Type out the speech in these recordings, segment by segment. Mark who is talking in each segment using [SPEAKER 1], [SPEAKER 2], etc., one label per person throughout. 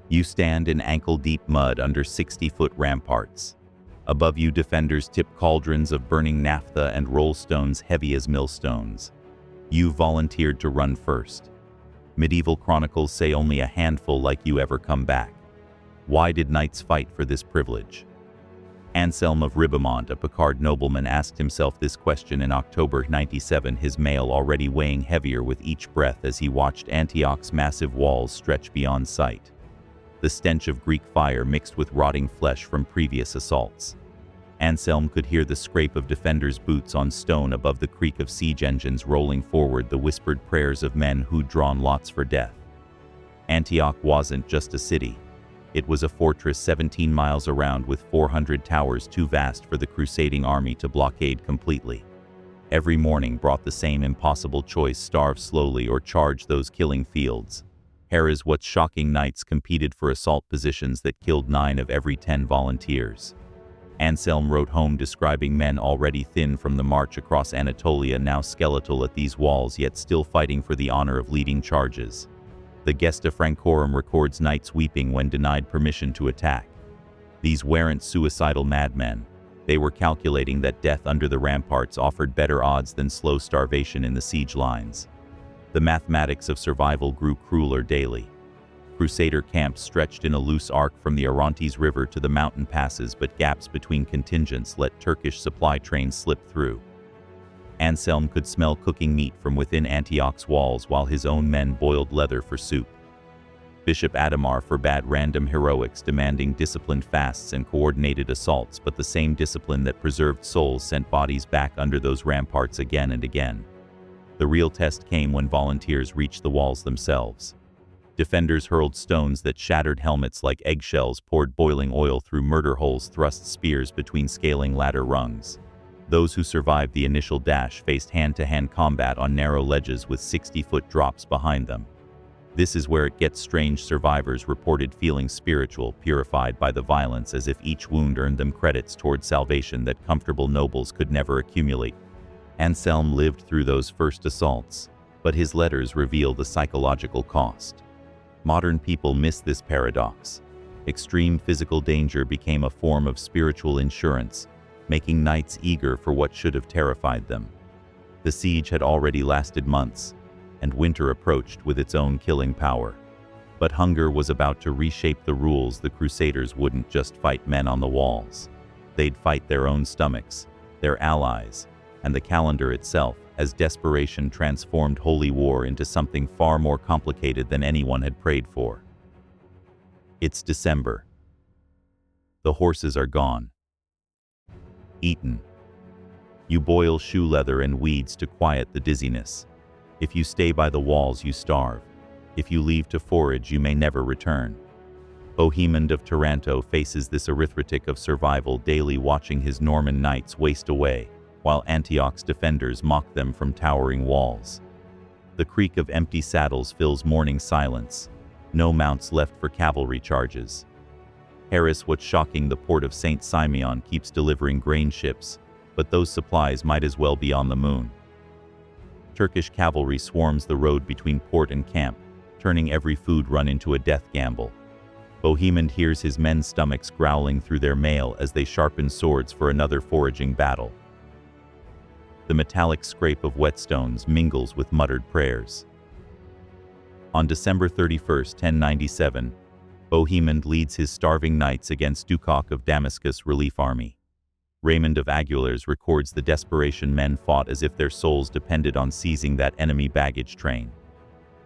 [SPEAKER 1] You stand in ankle-deep mud under 60-foot ramparts. Above you, defenders tip cauldrons of burning naphtha and roll stones heavy as millstones. You volunteered to run first. Medieval chronicles say only a handful like you ever come back. Why did knights fight for this privilege? Anselm of Ribemont, a Picard nobleman, asked himself this question in October 97, his mail already weighing heavier with each breath as he watched Antioch's massive walls stretch beyond sight. The stench of Greek fire mixed with rotting flesh from previous assaults. Anselm could hear the scrape of defenders' boots on stone above the creak of siege engines rolling forward, the whispered prayers of men who'd drawn lots for death. Antioch wasn't just a city. It was a fortress 17 miles around with 400 towers too vast for the crusading army to blockade completely. Every morning brought the same impossible choice: starve slowly or charge those killing fields. Hera's what shocking knights competed for assault positions that killed 9 of every 10 volunteers. Anselm wrote home describing men already thin from the march across Anatolia, now skeletal at these walls, yet still fighting for the honor of leading charges. The Gesta Francorum records knights weeping when denied permission to attack. These weren't suicidal madmen. They were calculating that death under the ramparts offered better odds than slow starvation in the siege lines. The mathematics of survival grew crueler daily. Crusader camps stretched in a loose arc from the Orontes River to the mountain passes, but gaps between contingents let Turkish supply trains slip through. Anselm could smell cooking meat from within Antioch's walls while his own men boiled leather for soup. Bishop Adhemar forbade random heroics, demanding disciplined fasts and coordinated assaults, but the same discipline that preserved souls sent bodies back under those ramparts again and again. The real test came when volunteers reached the walls themselves. Defenders hurled stones that shattered helmets like eggshells, poured boiling oil through murder holes, thrust spears between scaling ladder rungs. Those who survived the initial dash faced hand-to-hand combat on narrow ledges with 60-foot drops behind them. This is where it gets strange. Survivors reported feeling spiritual, purified by the violence, as if each wound earned them credits toward salvation that comfortable nobles could never accumulate. Anselm lived through those first assaults, but his letters reveal the psychological cost. Modern people miss this paradox. Extreme physical danger became a form of spiritual insurance, making knights eager for what should have terrified them. The siege had already lasted months, and winter approached with its own killing power. But hunger was about to reshape the rules. The Crusaders wouldn't just fight men on the walls. They'd fight their own stomachs, their allies, and the calendar itself, as desperation transformed holy war into something far more complicated than anyone had prayed for. It's December. The horses are gone. Eaten. You boil shoe leather and weeds to quiet the dizziness. If you stay by the walls, you starve. If you leave to forage, you may never return. Bohemond of Taranto faces this arithmetic of survival daily, watching his Norman knights waste away, while Antioch's defenders mock them from towering walls. The creak of empty saddles fills morning silence. No mounts left for cavalry charges. Harris, what's shocking, the port of St. Simeon keeps delivering grain ships, but those supplies might as well be on the moon. Turkish cavalry swarms the road between port and camp, turning every food run into a death gamble. Bohemond hears his men's stomachs growling through their mail as they sharpen swords for another foraging battle. The metallic scrape of whetstones mingles with muttered prayers. On December 31, 1097, Bohemond leads his starving knights against Ducoc of Damascus' relief army. Raymond of Aguilers records the desperation men fought as if their souls depended on seizing that enemy baggage train.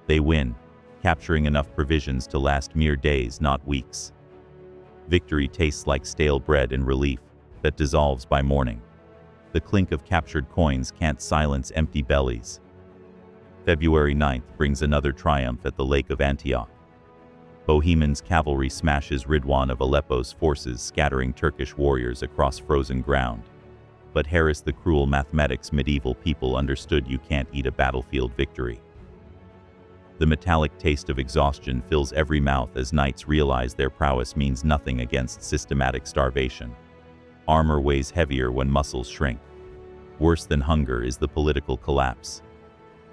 [SPEAKER 1] They win, capturing enough provisions to last mere days, not weeks. Victory tastes like stale bread in relief that dissolves by morning. The clink of captured coins can't silence empty bellies. February 9th brings another triumph at the Lake of Antioch. Bohemond's cavalry smashes Ridwan of Aleppo's forces, scattering Turkish warriors across frozen ground. But Harris, the cruel mathematics medieval people understood: you can't eat a battlefield victory. The metallic taste of exhaustion fills every mouth as knights realize their prowess means nothing against systematic starvation. Armor weighs heavier when muscles shrink. Worse than hunger is the political collapse.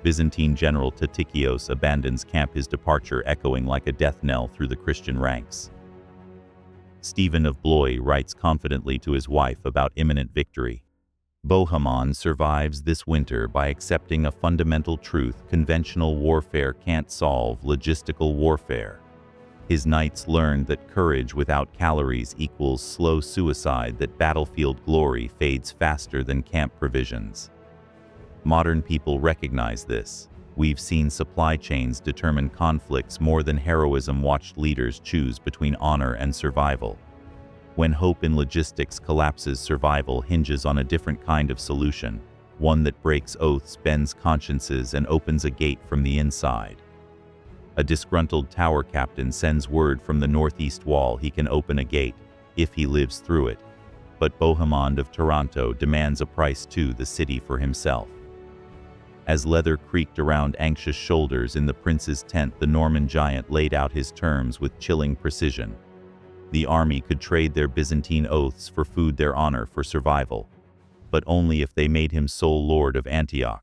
[SPEAKER 1] Byzantine general Tatikios abandons camp, his departure echoing like a death knell through the Christian ranks. Stephen of Blois writes confidently to his wife about imminent victory. Bohemond survives this winter by accepting a fundamental truth: conventional warfare can't solve logistical warfare. His knights learned that courage without calories equals slow suicide, that battlefield glory fades faster than camp provisions. Modern people recognize this. We've seen supply chains determine conflicts more than heroism watched leaders choose between honor and survival. When hope in logistics collapses, survival hinges on a different kind of solution, one that breaks oaths, bends consciences, and opens a gate from the inside. A disgruntled tower captain sends word from the northeast wall he can open a gate, if he lives through it. But Bohemond of Taranto demands a price to the city for himself. As leather creaked around anxious shoulders in the prince's tent, the Norman giant laid out his terms with chilling precision. The army could trade their Byzantine oaths for food, their honor for survival, but only if they made him sole lord of Antioch.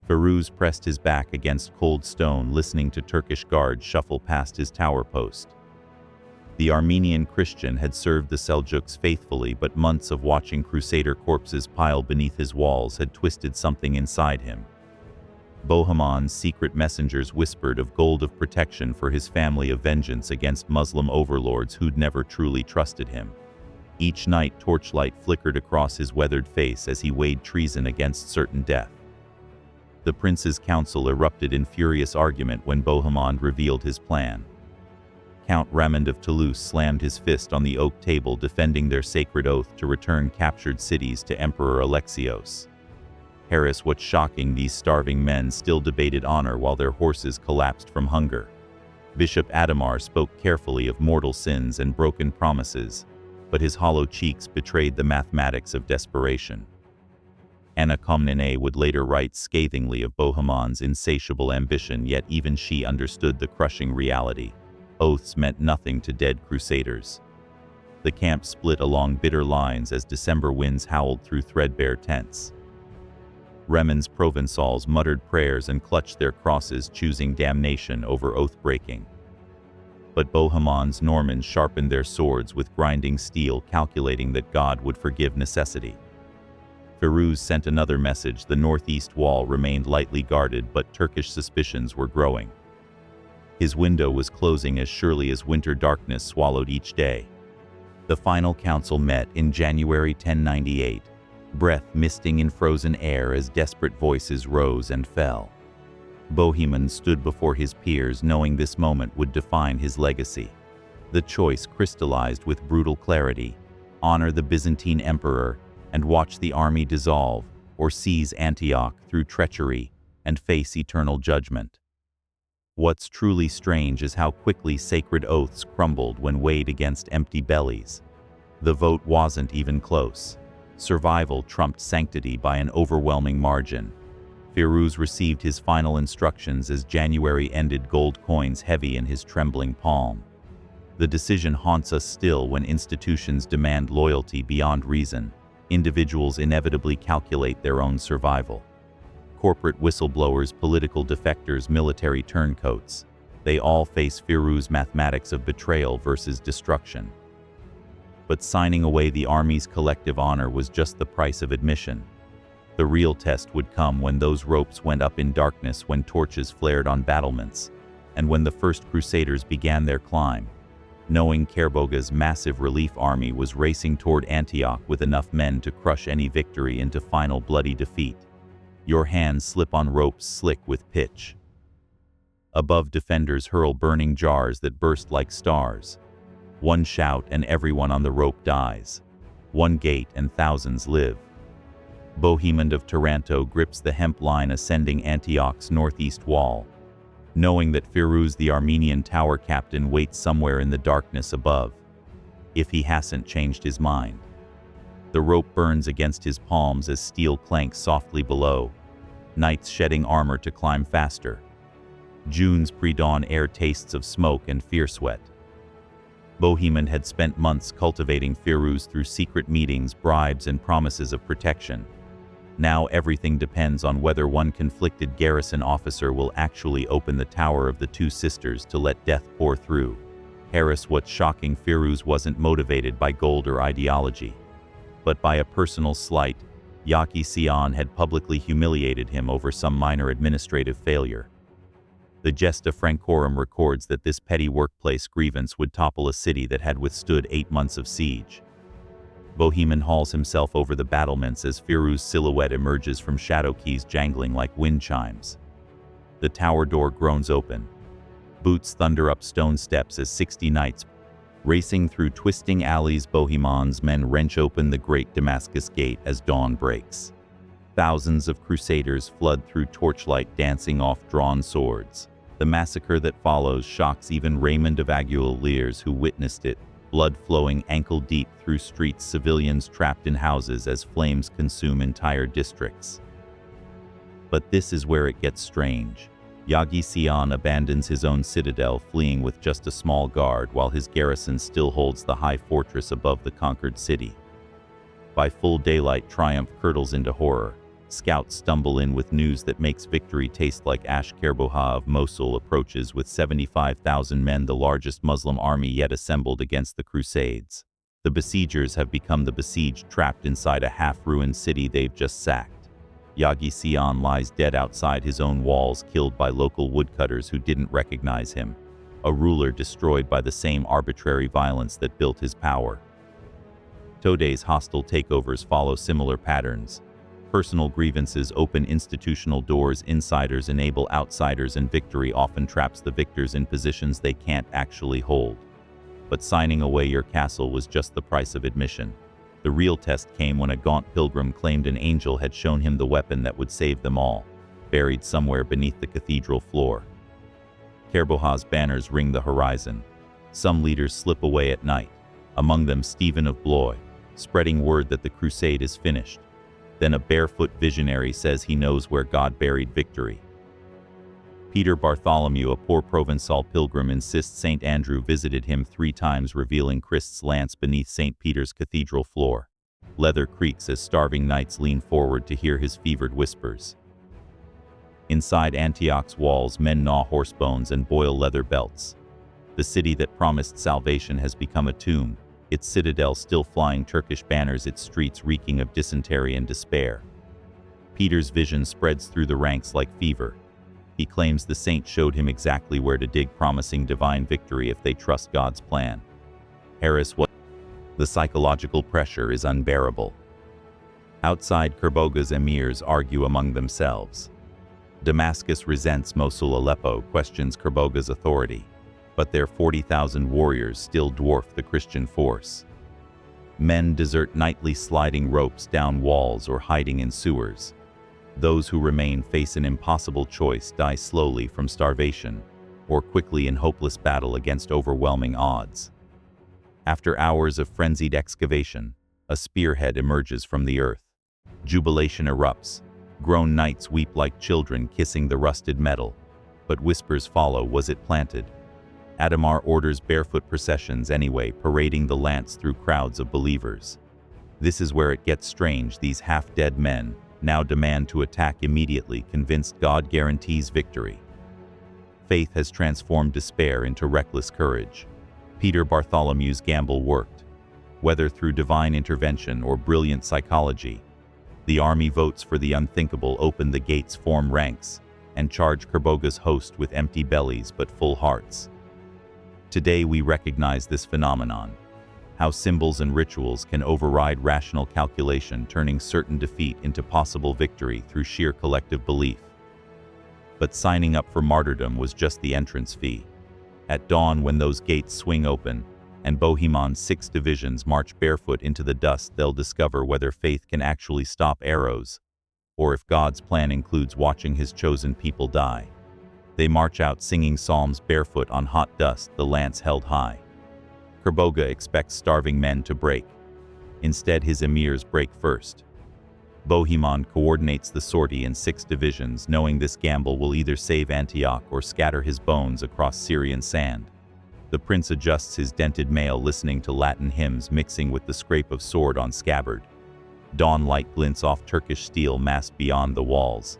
[SPEAKER 1] Firuz pressed his back against cold stone, listening to Turkish guards shuffle past his tower post. The Armenian Christian had served the Seljuks faithfully, but months of watching Crusader corpses pile beneath his walls had twisted something inside him. Bohemond's secret messengers whispered of gold, of protection for his family, of vengeance against Muslim overlords who'd never truly trusted him. Each night, torchlight flickered across his weathered face as he weighed treason against certain death. The prince's council erupted in furious argument when Bohemond revealed his plan. Count Raymond of Toulouse slammed his fist on the oak table, defending their sacred oath to return captured cities to Emperor Alexios. Paris, what's shocking, these starving men still debated honor while their horses collapsed from hunger. Bishop Adhemar spoke carefully of mortal sins and broken promises, but his hollow cheeks betrayed the mathematics of desperation. Anna Komnene would later write scathingly of Bohemond's insatiable ambition, yet even she understood the crushing reality. Oaths meant nothing to dead crusaders. The camp split along bitter lines as December winds howled through threadbare tents. Raymond's Provençals muttered prayers and clutched their crosses, choosing damnation over oath-breaking. But Bohemond's Normans sharpened their swords with grinding steel, calculating that God would forgive necessity. Firuz sent another message. The northeast wall remained lightly guarded, but Turkish suspicions were growing. His window was closing as surely as winter darkness swallowed each day. The final council met in January 1098, breath misting in frozen air as desperate voices rose and fell. Bohemond stood before his peers, knowing this moment would define his legacy. The choice crystallized with brutal clarity: honor the Byzantine emperor and watch the army dissolve, or seize Antioch through treachery and face eternal judgment. What's truly strange is how quickly sacred oaths crumbled when weighed against empty bellies. The vote wasn't even close. Survival trumped sanctity by an overwhelming margin. Firuz received his final instructions as January ended, gold coins heavy in his trembling palm. The decision haunts us still when institutions demand loyalty beyond reason. Individuals inevitably calculate their own survival. Corporate whistleblowers, political defectors, military turncoats. They all face Firuz's mathematics of betrayal versus destruction. But signing away the army's collective honor was just the price of admission. The real test would come when those ropes went up in darkness, when torches flared on battlements, and when the first Crusaders began their climb. Knowing Kerboga's massive relief army was racing toward Antioch with enough men to crush any victory into final bloody defeat. Your hands slip on ropes slick with pitch. Above, defenders hurl burning jars that burst like stars. One shout and everyone on the rope dies. One gate and thousands live. Bohemond of Taranto grips the hemp line ascending Antioch's northeast wall, knowing that Firuz, the Armenian tower captain, waits somewhere in the darkness above, if he hasn't changed his mind. The rope burns against his palms as steel clanks softly below, knights shedding armor to climb faster. June's pre-dawn air tastes of smoke and fear sweat. Bohemond had spent months cultivating Firuz through secret meetings, bribes, and promises of protection. Now everything depends on whether one conflicted garrison officer will actually open the Tower of the Two Sisters to let death pour through. What's shocking, Firuz wasn't motivated by gold or ideology, but by a personal slight. Yaki Sion had publicly humiliated him over some minor administrative failure. The Gesta Francorum records that this petty workplace grievance would topple a city that had withstood 8 months of siege. Boheman hauls himself over the battlements as Firuz's silhouette emerges from shadow keys jangling like wind chimes. The tower door groans open. Boots thunder up stone steps as 60 knights, racing through twisting alleys. Boheman's men wrench open the great Damascus gate as dawn breaks. Thousands of crusaders flood through torchlight, dancing off drawn swords. The massacre that follows shocks even Raymond of Aguilers, who witnessed it. Blood flowing ankle-deep through streets, civilians trapped in houses as flames consume entire districts. But this is where it gets strange. Yagi Sion abandons his own citadel, fleeing with just a small guard, while his garrison still holds the high fortress above the conquered city. By full daylight, triumph curdles into horror. Scouts stumble in with news that makes victory taste like ash. Kerboha of Mosul approaches with 75,000 men, the largest Muslim army yet assembled against the Crusades. The besiegers have become the besieged, trapped inside a half-ruined city they've just sacked. Yagi Sion lies dead outside his own walls, killed by local woodcutters who didn't recognize him. A ruler destroyed by the same arbitrary violence that built his power. Today's hostile takeovers follow similar patterns. Personal grievances open institutional doors, insiders enable outsiders, and victory often traps the victors in positions they can't actually hold. But signing away your castle was just the price of admission. The real test came when a gaunt pilgrim claimed an angel had shown him the weapon that would save them all, buried somewhere beneath the cathedral floor. Kerboha's banners ring the horizon. Some leaders slip away at night, among them Stephen of Blois, spreading word that the crusade is finished. Then a barefoot visionary says he knows where God buried victory. Peter Bartholomew, a poor Provençal pilgrim, insists St. Andrew visited him 3 times, revealing Christ's lance beneath St. Peter's cathedral floor. Leather creaks as starving knights lean forward to hear his fevered whispers. Inside Antioch's walls, men gnaw horse bones and boil leather belts. The city that promised salvation has become a tomb, its citadel still flying Turkish banners, its streets reeking of dysentery and despair. Peter's vision spreads through the ranks like fever. He claims the saint showed him exactly where to dig, promising divine victory if they trust God's plan. The psychological pressure is unbearable. Outside, Kerboga's emirs argue among themselves. Damascus resents Mosul. Aleppo questions Kerboga's authority, but their 40,000 warriors still dwarf the Christian force. Men desert nightly, sliding ropes down walls or hiding in sewers. Those who remain face an impossible choice: die slowly from starvation, or quickly in hopeless battle against overwhelming odds. After hours of frenzied excavation, a spearhead emerges from the earth. Jubilation erupts. Grown knights weep like children, kissing the rusted metal. But whispers follow: was it planted? Adamar orders barefoot processions anyway, parading the lance through crowds of believers. This is where it gets strange. These half-dead men now demand to attack immediately, convinced God guarantees victory. Faith has transformed despair into reckless courage. Peter Bartholomew's gamble worked. Whether through divine intervention or brilliant psychology, the army votes for the unthinkable, open the gates, form ranks, and charge Kerboga's host with empty bellies but full hearts. Today we recognize this phenomenon, how symbols and rituals can override rational calculation, turning certain defeat into possible victory through sheer collective belief. But signing up for martyrdom was just the entrance fee. At dawn, when those gates swing open, and Boheman's 6 divisions march barefoot into the dust, they'll discover whether faith can actually stop arrows, or if God's plan includes watching his chosen people die. They march out singing psalms, barefoot on hot dust, the lance held high. Kerboga expects starving men to break. Instead, his emirs break first. Boheman coordinates the sortie in 6 divisions, knowing this gamble will either save Antioch or scatter his bones across Syrian sand. The prince adjusts his dented mail, listening to Latin hymns mixing with the scrape of sword on scabbard. Dawn light glints off Turkish steel massed beyond the walls.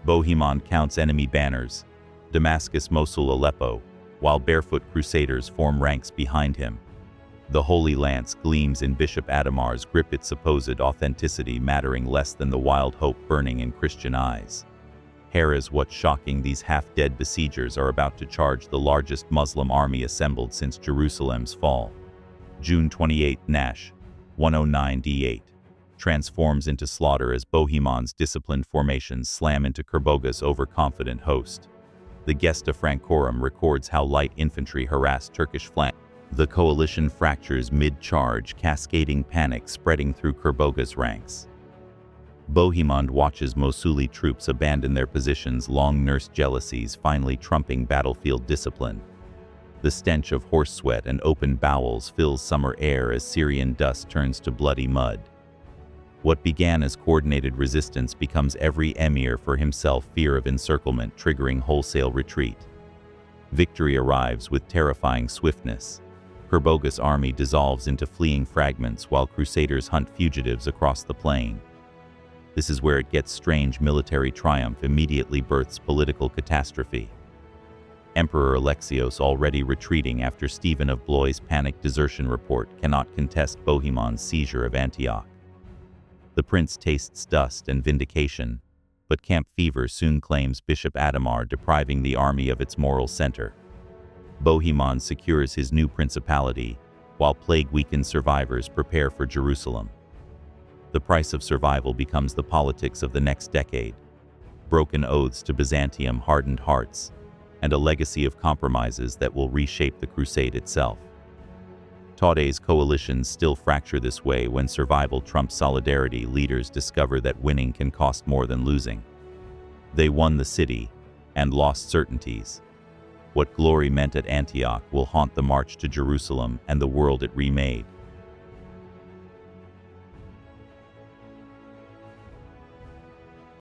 [SPEAKER 1] Bohemond counts enemy banners, Damascus, Mosul, Aleppo, while barefoot crusaders form ranks behind him. The Holy Lance gleams in Bishop Adamar's grip, its supposed authenticity mattering less than the wild hope burning in Christian eyes. Heres, what's shocking, these half-dead besiegers are about to charge the largest Muslim army assembled since Jerusalem's fall. June 28, Nash, 109 D8. Transforms into slaughter as Bohemond's disciplined formations slam into Kerboga's overconfident host. The Gesta Francorum records how light infantry harassed Turkish flank. The coalition fractures mid-charge, cascading panic spreading through Kerboga's ranks. Bohemond watches Mosuli troops abandon their positions, long-nursed jealousies finally trumping battlefield discipline. The stench of horse sweat and open bowels fills summer air as Syrian dust turns to bloody mud. What began as coordinated resistance becomes every emir for himself, fear of encirclement triggering wholesale retreat. Victory arrives with terrifying swiftness. Kerboga's army dissolves into fleeing fragments while crusaders hunt fugitives across the plain. This is where it gets strange. Military triumph immediately births political catastrophe. Emperor Alexios, already retreating after Stephen of Blois' panic desertion report, cannot contest Bohemond's seizure of Antioch. The prince tastes dust and vindication, but camp fever soon claims Bishop Adamar, depriving the army of its moral center. Bohemond secures his new principality, while plague-weakened survivors prepare for Jerusalem. The price of survival becomes the politics of the next decade. Broken oaths to Byzantium, hardened hearts, and a legacy of compromises that will reshape the crusade itself. Today's coalitions still fracture this way when survival trumps solidarity. Leaders discover that winning can cost more than losing. They won the city and lost certainties. What glory meant at Antioch will haunt the march to Jerusalem and the world it remade.